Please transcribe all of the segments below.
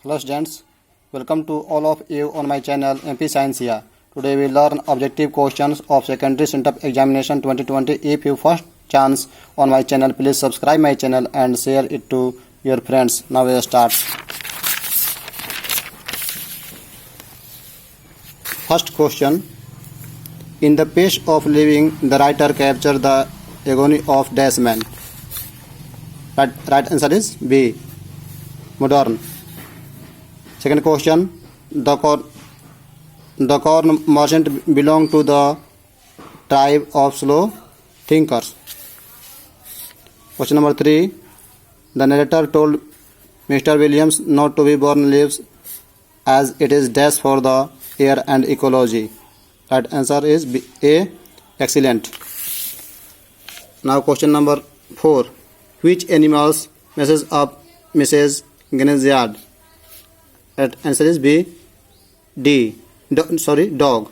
Hello students, welcome to all of you on my channel MP Science here. Today we learn objective questions of secondary setup examination 2020. If you first chance on my channel, please subscribe my channel and share it to your friends. Now we start. First question. In the pace of living, the writer captured the agony of dash man. Right answer is B. Modern. Second question, the corn merchant belonged to the tribe of slow thinkers. Question number 3, the narrator told Mr. Williams not to be born leaves as it is dash for the air and ecology. Right answer is B, A. Excellent. Now question number 4, which animals messes up Mrs. Gnesiad? Right answer is B. D. Dog.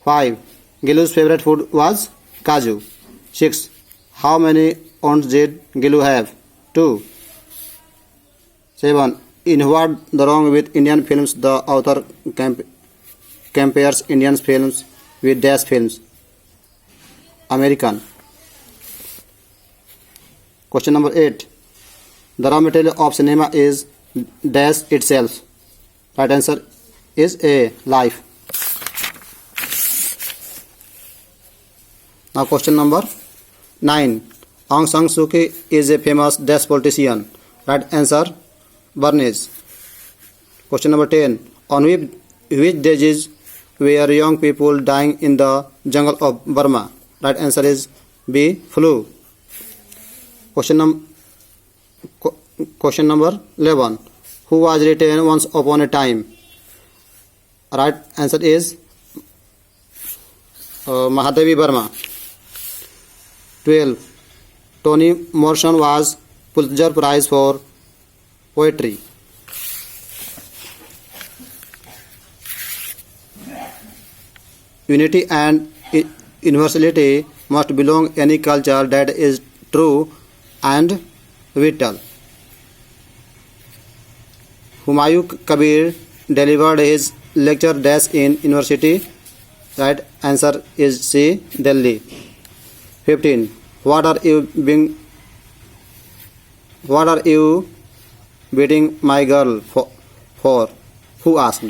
5. Gilu's favorite food was kaju. 6. How many aunts did Gilu have? 2. 7. In what the wrong with Indian films, the author compares Indian films with dash films? American. Question number 8. The raw material of cinema is dash itself. Right answer is A. Life. Now question number 9. Aung San Suu Kyi is a famous dash politician. Right answer Bernays. Question number 10. On which disease were young people dying in the jungle of Burma? Right answer is B. Flu. Question number 11. Who was written once upon a time? Right answer is Mahadevi Burma. 12. Toni Morrison was Pulitzer Prize for Poetry. Unity and universality must belong any culture that is true and vital. Humayun Kabir delivered his lecture dash in university. Right answer is C. Delhi. 15. What are you beating my girl for? Who asked?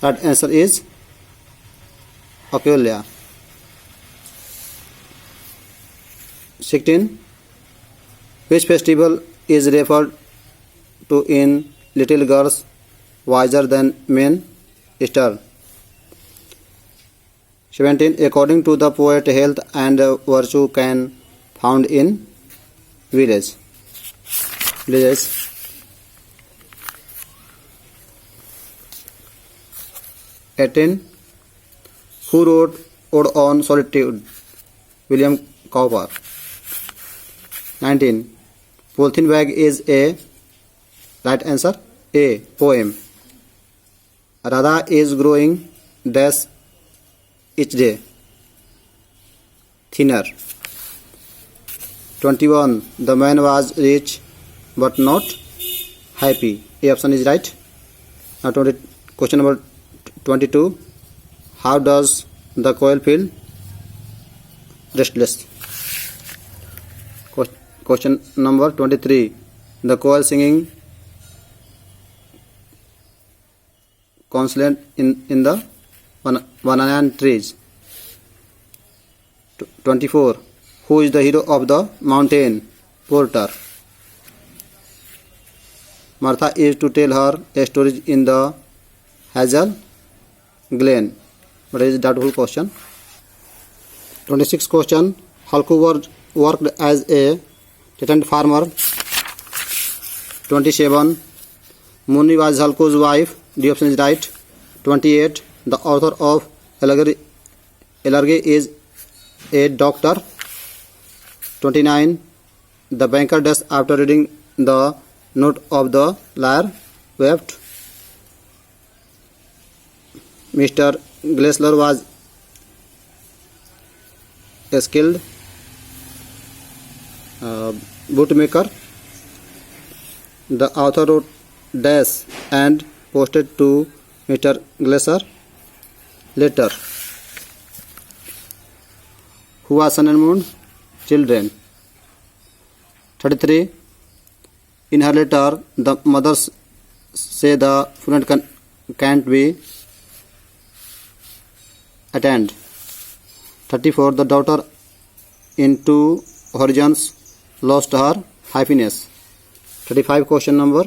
Right answer is Apulia. 16. Which festival is referred to in Little Girls Wiser Than Men? Easter. 17. According to the poet, health and virtue can found in villages. 18. Who wrote Ode on Solitude? William Cowper. 19. Polythene bag is a right answer A. Poem. Radha is growing dash each day. Thinner. 21. The man was rich but not happy. A option is right. Now question number 22. How does the coil feel? Restless. Question number 23. The coil singing consonant in the banana trees. 24. Who is the hero of the mountain? Porter. Martha is to tell her a story in the Hazel Glen. But it is a doubtful question. 26 question. Halku worked as a tenant farmer. 27. Muni was Halku's wife. The option is right. 28. The author of Elegy is a doctor. 29. The banker does after reading the note of the liar wept. Mr. Glessler was a skilled bootmaker. The author wrote dash and posted to Mr. Glaser letter. Who was sun and moon? Children. 33. In her letter, the mothers say the funeral can't be attend. 34. The daughter in two horizons lost her happiness. 35. Question number.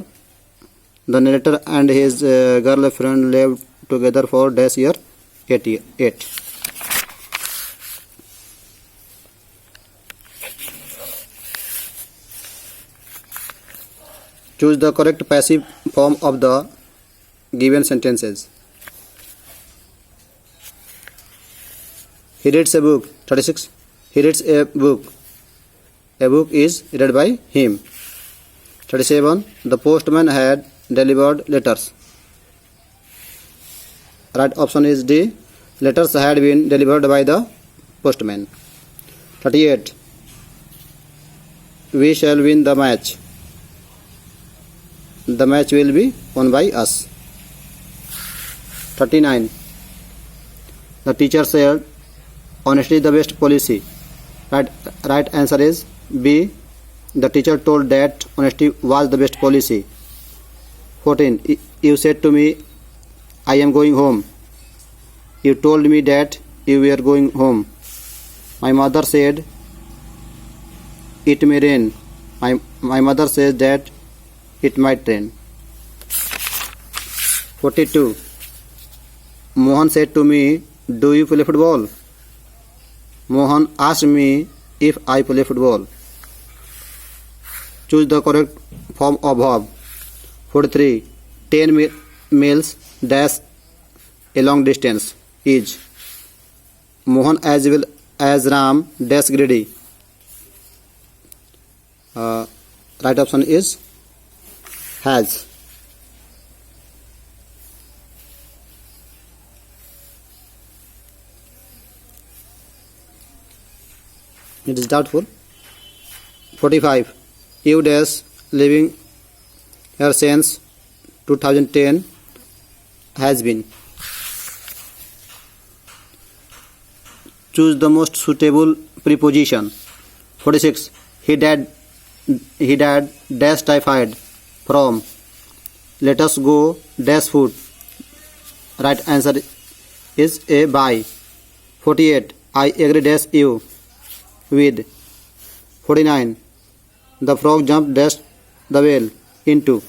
The narrator and his girlfriend lived together for dash year 88. Choose the correct passive form of the given sentences. He reads a book. 36. He reads a book. A book is read by him. 37. The postman had delivered letters. Right option is D. Letters had been delivered by the postman. 38. We shall win the match. The match will be won by us. 39. The teacher said, honesty is the best policy. Right answer is B. The teacher told that honesty was the best policy. 14. You said to me, I am going home. You told me that you were going home. My mother said, it may rain. My mother says that it might rain. 42. Mohan said to me, do you play football? Mohan asked me if I play football. Choose the correct form of verb. 43. 10 miles dash a long distance is. Mohan as well as Ram dash greedy. Right option is has. It is doubtful. 45. You dash living here since 2010 has been. Choose the most suitable preposition. 46. He died dash typhoid from. Let us go dash food. Right answer is A by. 48. I agree dash you with. 49. The frog jumped dash the whale into.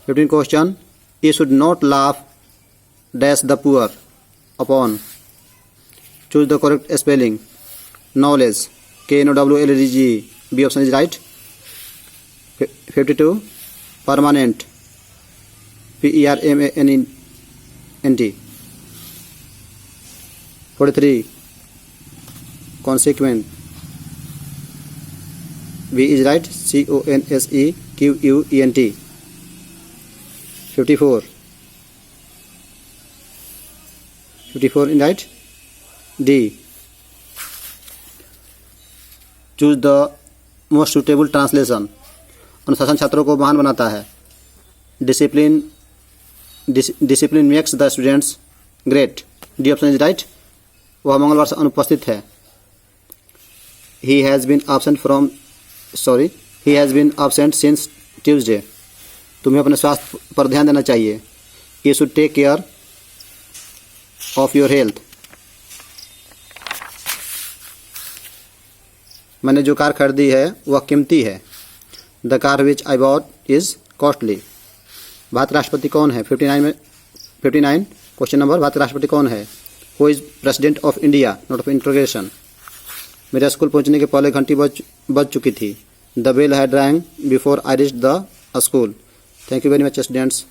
15 question. You should not laugh dash the poor upon. Choose the correct spelling. Knowledge. KNOWLEDGE. B option is right. 52. Permanent. PERMANENT. 43. Consequent. B is right. CONSEQUENT. 54. 54 in right. D. Choose the most suitable translation. अनुशासन छात्रों को महान बनाता है. Discipline makes the students great. D option is right. वह मंगलवार से अनुपस्थित है. He has been absent since Tuesday. तुम्हें अपने स्वास्थ्य पर ध्यान देना चाहिए. You should take care of your health. मैंने जो कार खरीदी है वह कीमती है. The car which I bought is costly. Bharat राष्ट्रपति कौन है? 59 क्वेश्चन नंबर. भारत राष्ट्रपति कौन है? Who is president of India? Note of interrogation. मेरे स्कूल पहुंचने के पहले घंटी बज चुकी थी. The bell had rang before I reached the school. Thank you very much, students.